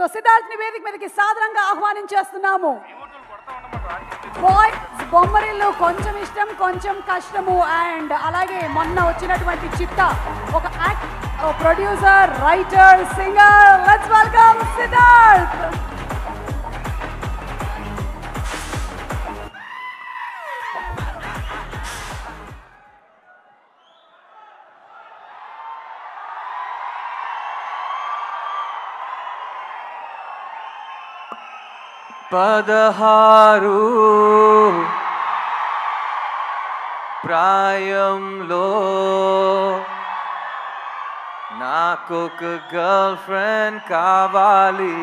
So Siddharth ని వేదిక మీదకి సాదరంగా ఆహ్వానించేస్తున్నాము. బాయ్స్ బొమ్మరిల్లు కొంచెం ఇష్టం కొంచెం కష్టము అండ్ అలాగే మొన్న వచ్చినటువంటి చిట్టా ఒక producer writer singer. Let's welcome Siddharth. పదహారు ప్రాయంలో నాకొక గర్ల్ ఫ్రెండ్ కావాలి.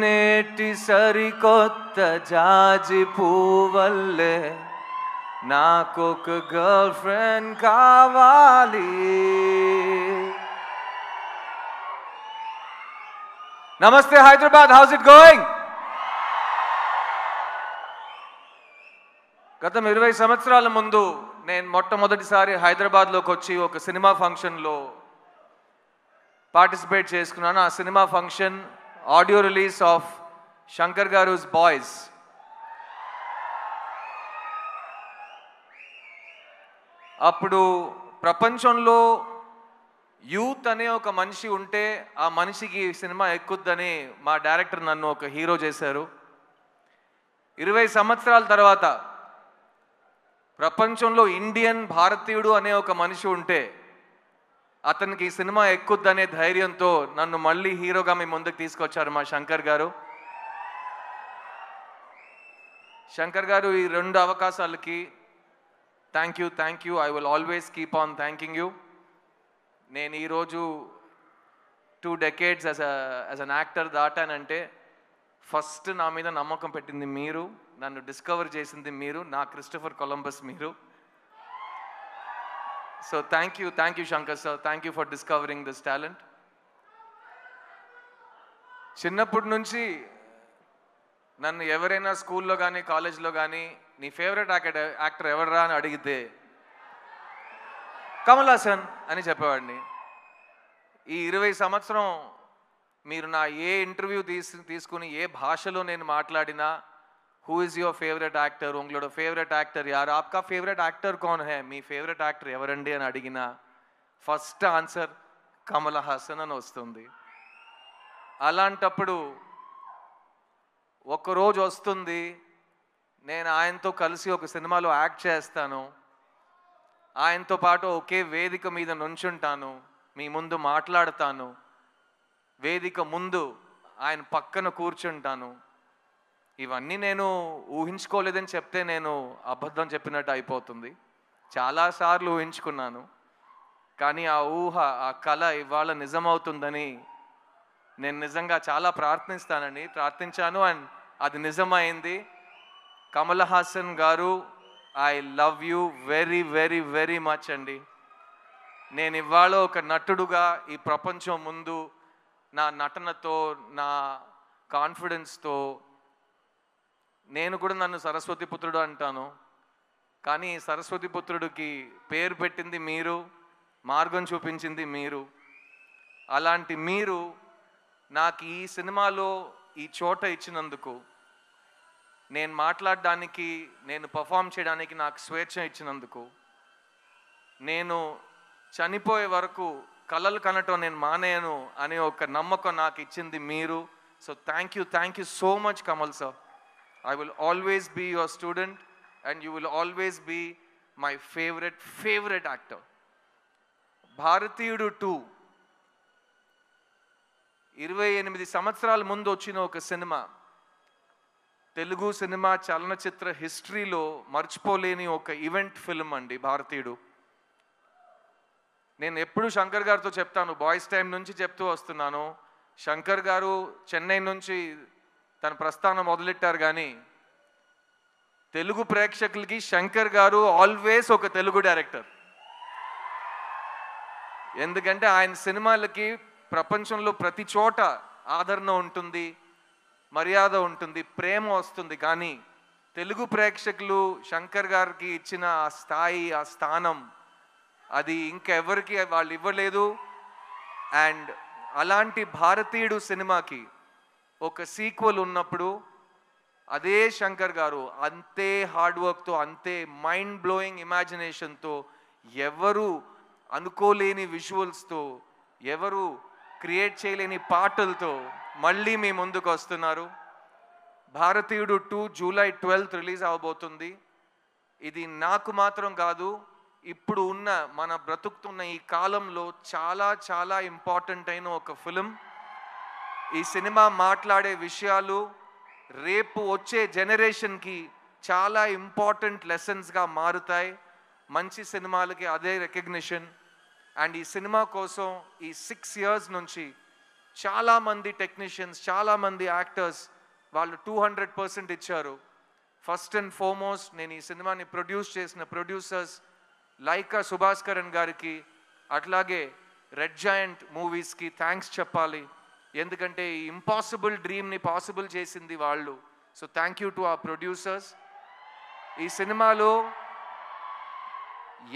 నేటి సరికొత్త జాజి పువ్వల్లే నాకొక గర్ల్ ఫ్రెండ్ కావాలి. నమస్తే హైదరాబాద్, హౌస్ ఇట్ గోయింగ్? గత 20 సంవత్సరాల ముందు నేను మొట్టమొదటిసారి హైదరాబాద్లోకి వచ్చి ఒక సినిమా ఫంక్షన్లో పార్టిసిపేట్ చేసుకున్నాను. ఆ cinema function audio release of Shankar గారుస్ బాయ్స్. అప్పుడు ప్రపంచంలో యూత్ అనే ఒక మనిషి ఉంటే ఆ మనిషికి సినిమా ఎక్కుద్దని మా డైరెక్టర్ నన్ను ఒక హీరో చేశారు. 20 సంవత్సరాల తర్వాత ప్రపంచంలో ఇండియన్ భారతీయుడు అనే ఒక మనిషి ఉంటే అతనికి సినిమా ఎక్కుద్దనే ధైర్యంతో నన్ను మళ్ళీ హీరోగా మీ ముందుకు తీసుకొచ్చారు మా శంకర్ గారు. శంకర్ గారు ఈ 2 అవకాశాలకి thank you. I will always keep on thanking you. నేను ఈరోజు 2 decades యాజ్ అన్ యాక్టర్ దాటానంటే ఫస్ట్ నా మీద నమ్మకం పెట్టింది మీరు, నన్ను డిస్కవర్ చేసింది మీరు, నా క్రిస్టోఫర్ కొలంబస్ మీరు. So thank you Shankar sir, thank you for discovering this talent. చిన్నప్పటి నుంచి నన్ను ఎవరైనా స్కూల్లో కానీ కాలేజ్లో కానీ నీ ఫేవరెట్ యాక్టర్ ఎవడరా అని అడిగితే కమల్ హాసన్ అని చెప్పేవాడిని. ఈ 20 సంవత్సరం మీరు నా ఏ ఇంటర్వ్యూ తీసుకుని ఏ భాషలో నేను మాట్లాడినా who is your favourite actor, ఉంగళోడ ఫేవరెట్ యాక్టర్ యార్, ఆప్కా ఫేవరెట్ యాక్టర్ కౌన్ హై, మీ ఫేవరెట్ యాక్టర్ ఎవరండి అని అడిగినా ఫస్ట్ ఆన్సర్ కమల్ హాసన్ అని వస్తుంది. అలాంటప్పుడు ఒకరోజు వస్తుంది నేను ఆయనతో కలిసి ఒక సినిమాలో యాక్ట్ చేస్తాను, ఆయనతో పాటు ఒకే వేదిక మీద నుంచుంటాను, మీ ముందు మాట్లాడతాను, వేదిక ముందు ఆయన పక్కన కూర్చుంటాను. ఇవన్నీ నేను ఊహించుకోలేదని చెప్తే నేను అబద్ధం చెప్పినట్టు అయిపోతుంది. చాలాసార్లు ఊహించుకున్నాను, కానీ ఆ ఊహ ఆ కళ ఇవాళ నిజమవుతుందని నేను నిజంగా చాలా ప్రార్థించాను అండ్ అది నిజమైంది. కమల్ హాసన్ గారు, I love you very very very much అండి. నేను ఇవాళ ఒక నటుడుగా ఈ ప్రపంచం ముందు నా నటనతో నా కాన్ఫిడెన్స్తో నేను కూడా నన్ను సరస్వతి పుత్రుడు అంటాను, కానీ సరస్వతి పుత్రుడికి పేరు పెట్టింది మీరు, మార్గం చూపించింది మీరు. అలాంటి మీరు నాకు ఈ సినిమాలో ఈ చోట ఇచ్చినందుకు, నేను మాట్లాడడానికి నేను పర్ఫామ్ చేయడానికి నాకు స్వేచ్ఛ ఇచ్చినందుకు, నేను చనిపోయే వరకు కలలు కనటం నేను మానేయను అనే ఒక నమ్మకం నాకు ఇచ్చింది మీరు. So thank you so much Kamal sir. I will always be your student and you will always be my favourite actor. Bharateeyudu 2 28 సంవత్సరాల ముందు వచ్చిన ఒక సినిమా, తెలుగు సినిమా చలనచిత్ర హిస్టరీలో మర్చిపోలేని ఒక ఈవెంట్ ఫిల్మ్ అండి భారతీయుడు. నేను ఎప్పుడు శంకర్ గారితో చెప్తాను, బాయ్స్ టైం నుంచి చెప్తూ వస్తున్నాను, శంకర్ గారు చెన్నై నుంచి తన ప్రస్థానం మొదలెట్టారు, కానీ తెలుగు ప్రేక్షకులకి శంకర్ గారు ఆల్వేస్ ఒక తెలుగు డైరెక్టర్. ఎందుకంటే ఆయన సినిమాలకి ప్రపంచంలో ప్రతి చోట ఆదరణ ఉంటుంది, మర్యాద ఉంటుంది, ప్రేమ వస్తుంది. కానీ తెలుగు ప్రేక్షకులు శంకర్ గారికి ఇచ్చిన ఆ స్థాయి, ఆ స్థానం అది ఇంకెవరికి వాళ్ళు ఇవ్వలేదు. అండ్ అలాంటి భారతీయుడు సినిమాకి ఒక సీక్వెల్ ఉన్నప్పుడు అదే శంకర్ గారు అంతే హార్డ్ వర్క్తో, అంతే మైండ్ బ్లోయింగ్ ఇమాజినేషన్తో, ఎవరు అనుకోలేని విజువల్స్తో, ఎవరు క్రియేట్ చేయలేని పాటలతో మళ్ళీ మీ ముందుకు వస్తున్నారు. భారతీయుడు 2 జూలై 12 రిలీజ్ అవబోతుంది. ఇది నాకు మాత్రం కాదు, ఇప్పుడు ఉన్న మన బ్రతుకుతున్న ఈ కాలంలో చాలా చాలా ఇంపార్టెంట్ అయిన ఒక ఫిలిం. ఈ సినిమా మాట్లాడే విషయాలు రేపు వచ్చే జనరేషన్కి చాలా ఇంపార్టెంట్ లెసన్స్గా మారుతాయి. మంచి సినిమాలకి అదే రికగ్నిషన్. అండ్ ఈ సినిమా కోసం ఈ 6 years నుంచి చాలామంది టెక్నీషియన్స్, చాలామంది యాక్టర్స్ వాళ్ళు 200% ఇచ్చారు. ఫస్ట్ అండ్ ఫార్మోస్ట్ నేను ఈ సినిమాని ప్రొడ్యూస్ చేసిన ప్రొడ్యూసర్స్ లైకా సుభాస్కరన్ గారికి, అట్లాగే రెడ్ జాయింట్ మూవీస్కి థ్యాంక్స్ చెప్పాలి. ఎందుకంటే ఈ ఇంపాసిబుల్ డ్రీమ్ని పాసిబుల్ చేసింది వాళ్ళు. సో థ్యాంక్ యూ టు ఆ ప్రొడ్యూసర్స్. ఈ సినిమాలో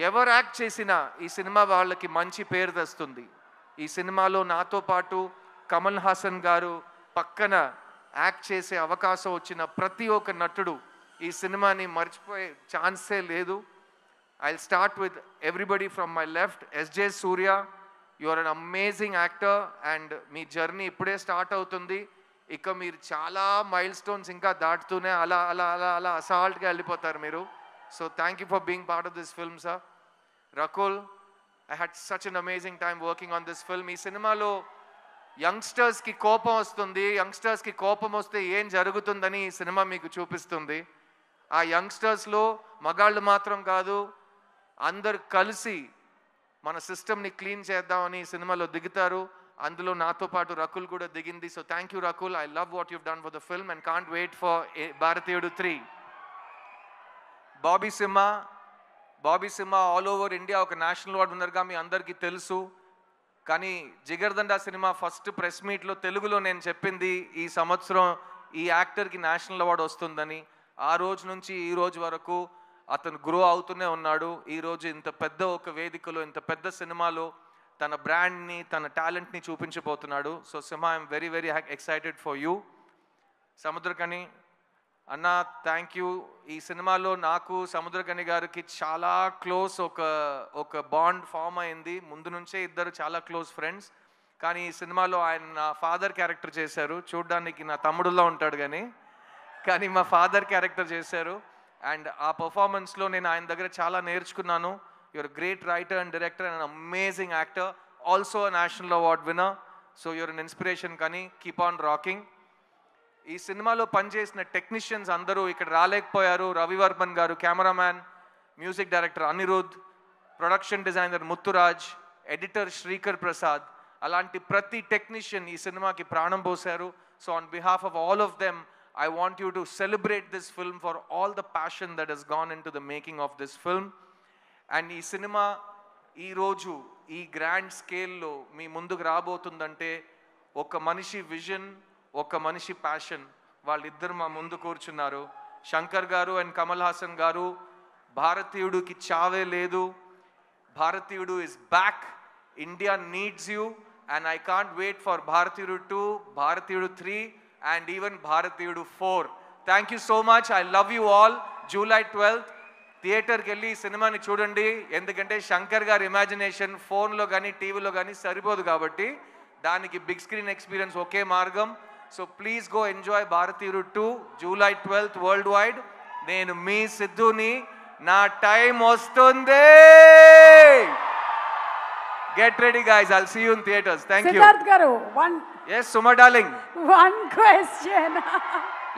ఎవరు యాక్ట్ చేసినా ఈ సినిమా వాళ్ళకి మంచి పేరు తెస్తుంది. ఈ సినిమాలో నాతో పాటు కమల్ హాసన్ గారు పక్కన యాక్ట్ చేసే అవకాశం వచ్చిన ప్రతి ఒక్క నటుడు ఈ సినిమాని మర్చిపోయే ఛాన్సే లేదు. I'll start with everybody from my left. S.J. Surya, you are an amazing actor and me journey ఇప్పుడే స్టార్ట్ అవుతుంది. ఇక మీరు చాలా మైల్ స్టోన్స్ ఇంకా దాటుతూనే అలా అలా అలా అలా అసాల్ట్గా వెళ్ళిపోతారు మీరు. So thank you for being part of this film sir. Rakul, I had such an amazing time working on this film. ఈ సినిమాలో యంగ్స్టర్స్కి కోపం వస్తుంది, యంగ్స్టర్స్కి కోపం వస్తే ఏం జరుగుతుందని ఈ సినిమా మీకు చూపిస్తుంది. ఆ యంగ్స్టర్స్లో మగాళ్ళు మాత్రం కాదు, అందరు కలిసి మన సిస్టమ్ని క్లీన్ చేద్దామని ఈ సినిమాలో దిగుతారు. అందులో నాతో పాటు రకుల్ కూడా దిగింది. So thank you Rakul, I love what you've done for the film and can't wait for Bharateeyudu 3. Bobby Simha all over India ఒక నేషనల్ అవార్డు విన్నర్గా మీ అందరికీ తెలుసు. కానీ జిగర్దండా సినిమా ఫస్ట్ ప్రెస్ మీట్లో తెలుగులో నేను చెప్పింది ఈ సంవత్సరం ఈ యాక్టర్కి నేషనల్ అవార్డు వస్తుందని. ఆ రోజు నుంచి ఈ రోజు వరకు అతను గ్రో అవుతూనే ఉన్నాడు. ఈరోజు ఇంత పెద్ద ఒక వేదికలో, ఇంత పెద్ద సినిమాలో తన బ్రాండ్ని, తన టాలెంట్ని చూపించబోతున్నాడు. So Simha, I'm very very excited for you. Samuthirakani అన్న, థ్యాంక్ యూ. ఈ సినిమాలో నాకు సముద్రకని గారికి చాలా క్లోజ్ ఒక బాండ్ ఫామ్ అయింది. ముందు నుంచే ఇద్దరు చాలా క్లోజ్ ఫ్రెండ్స్. కానీ ఈ సినిమాలో ఆయన నా ఫాదర్ క్యారెక్టర్ చేశారు. చూడ్డానికి నా తమ్ముడులా ఉంటాడు కానీ మా ఫాదర్ క్యారెక్టర్ చేశారు. అండ్ ఆ పర్ఫార్మెన్స్లో నేను ఆయన దగ్గర చాలా నేర్చుకున్నాను. You're great writer and director and amazing actor, also national award winner. So you're an inspiration. కానీ కీప్ ఆన్ రాకింగ్. ఈ సినిమాలో పనిచేసిన టెక్నీషియన్స్ అందరూ ఇక్కడ రాలేకపోయారు. రవివర్మన్ గారు cameraman, music director Anirudh, production designer Muthuraj, editor Sreekar Prasad, అలాంటి ప్రతి టెక్నీషియన్ ఈ సినిమాకి ప్రాణం పోశారు. So on behalf of all of them I want you to celebrate this film for all the passion that has gone into the making of this film. And ee cinema ee roju ee grand scale lo mee munduku raabotundante oka manishi vision, oka manishi passion valliddaru ma mundu koorchunnaru. Shankar garu and Kamal Hassan garu, Bharatiyudu ki chave ledu, Bharatiyudu is back, India needs you, and I can't wait for Bharatiyudu 2, Bharatiyudu 3 and even Bharatiyudu 4. Thank you so much. I love you all. July 12th థియేటర్కి వెళ్ళి సినిమాని చూడండి. ఎందుకంటే శంకర్ గారి imagination ఫోన్లో కానీ టీవీలో కానీ సరిపోదు కాబట్టి దానికి బిగ్ స్క్రీన్ ఎక్స్పీరియన్స్ ఒకే మార్గం. సో ప్లీజ్ గో ఎంజాయ్ భారతీయుడు 2 July 12th వరల్డ్ వైడ్. నేను మీ సిద్ధుని, నా టైం వస్తుంది. Get ready guys, I'll see you in theaters. Thank you. Siddharth garu, Yes, Suma darling. One question.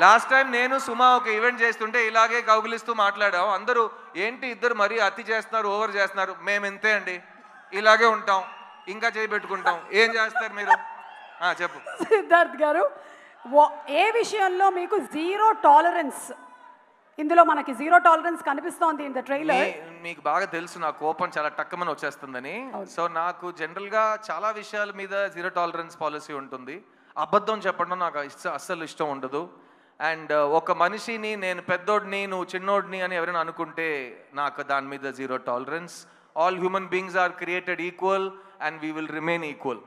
Last time నేను సుమా ఒక event చేస్తుంటే ఇలాగే కౌగిలిస్తూ మాట్లాడాం. అందరూ ఏంటి ఇద్దరు మరీ అతి చేస్తున్నారు, ఓవర్ చేస్తున్నారు. మేము ఇంతే అండి, ఇలాగే ఉంటాం, ఇంకా చేయబెట్టుకుంటాం. ఏం చేస్తారు మీరు? చెప్పు సిద్ధార్థ్ గారు, ఏ విషయంలో మీకు జీరో టాలరెన్స్? ఇందులో మనకి జీరో టాలరెన్స్ కనిపిస్తోంది ఇన్ ద ట్రైలర్. మీకు బాగా తెలుసు నా కోపం చాలా టక్కమని వచ్చేస్తుందని. సో నాకు జనరల్గా చాలా విషయాల మీద జీరో టాలరెన్స్ పాలసీ ఉంటుంది. అబద్ధం చెప్పడం నాకు అస్సలు ఇష్టం ఉండదు. అండ్ ఒక మనిషిని నేను పెద్దోడిని నువ్వు చిన్నోడిని అని ఎవరైనా అనుకుంటే నాకు దాని మీద zero tolerance. All human beings are created equal and we will remain equal.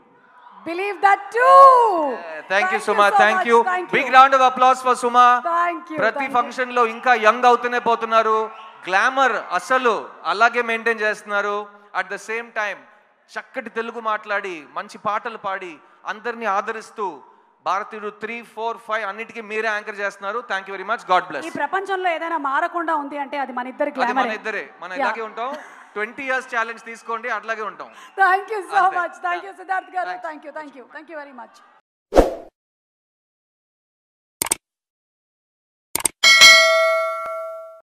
Believe that too. Thank you, Suma. Thank you. Big round of applause for Suma. Thank you. ప్రతి ఫంక్షన్ లో ఇంకా యంగ్ అవుతూనే పోతున్నారు. Glamour అసలు అలాగే maintain చేస్తున్నారు. At the same time చక్కటి తెలుగు మాట్లాడి మంచి పాటలు పాడి అందరినీ ఆదరిస్తూ భారతీయుడు 3, 4, 5 అన్నిటికీ మీరే యాంకర్ చేస్తున్నారు. Thank you very much. God bless. ఈ ప్రపంచంలో ఏదైనా మారకుండా ఉంది అంటే అది మన ఇద్దరి గ్లామర్. మన ఇద్దరే, మనం ఇలాగే ఉంటాం. 20 years ఛాలెంజ్ తీసుకోండి, అట్లాగే ఉంటాం. Thank you so much. Thank you Siddharth garu. Thank you very much.